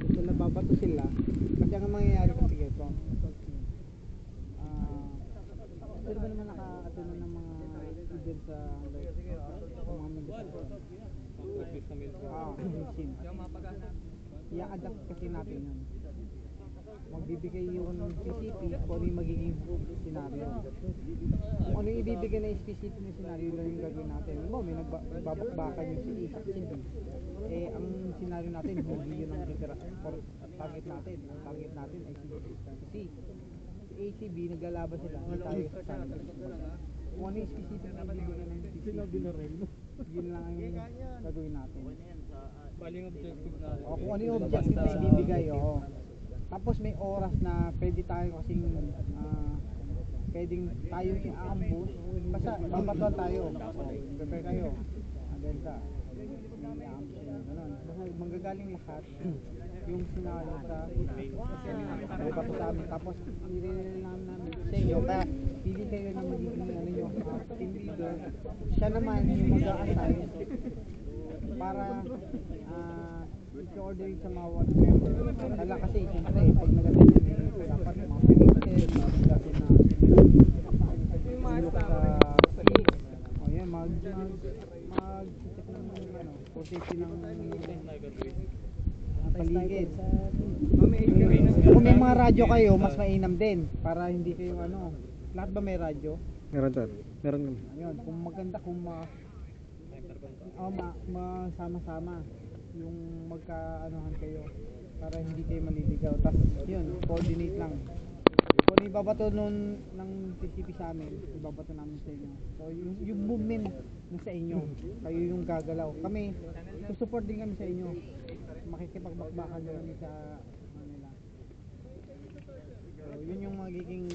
So nababato sila kasi ang mangyayari kasi ito. Sino ba naman nakakatunan ng mga student sa mga military? I-adapt kasi natin yun. Magbibigay yung PCP kung ano yung magiging scenario. Kung ano yung ibibigay na specific na scenario lang yung gagawin natin. May nagbabakbakan yung si A at si B. Ang scenario natin, hindi yun ang target natin. Ang target natin ay si C. Si A, si B, naglalaban sila. Hindi tayo sa target. Kung ano yung specific na ibibigay ng PCP, yun lang ang gagawin natin. Baling objective natin. Kung ano yung objective na ibibigay, tapos may oras na pwede tayo kasing pwedeng tayo i-ambush basta babatuan tayo, prepare kayo Delta i-ambush nyo, ganun basta manggagaling lahat yung scenario sa bato sa amin, tapos nire-relam namin sa inyo, kaya pili kayo na magiging team leader, siya naman yung mag-a-assign para i-order sa mga ward member. Kala kasi siyempre pag nag-attend dapat mga pinigil, natin na look sa speed. O yan, mag-check ng protection ng paligid. Kung may mga radyo kayo, mas mainam din para hindi kayo lahat ba may radyo? Meron to. Meron naman. Ayun, kung maganda kung sama-sama yung magka-anuhan kayo para hindi kayo maliligaw. Tapos yun, coordinate lang. Kung ibabato nun ng PCP sa amin, ibabato namin sa inyo. So yung movement sa inyo, kayo yung gagalaw. Kami, support din kami sa inyo. Makikipagbakbakan din kami sa Manila. So yun yung magiging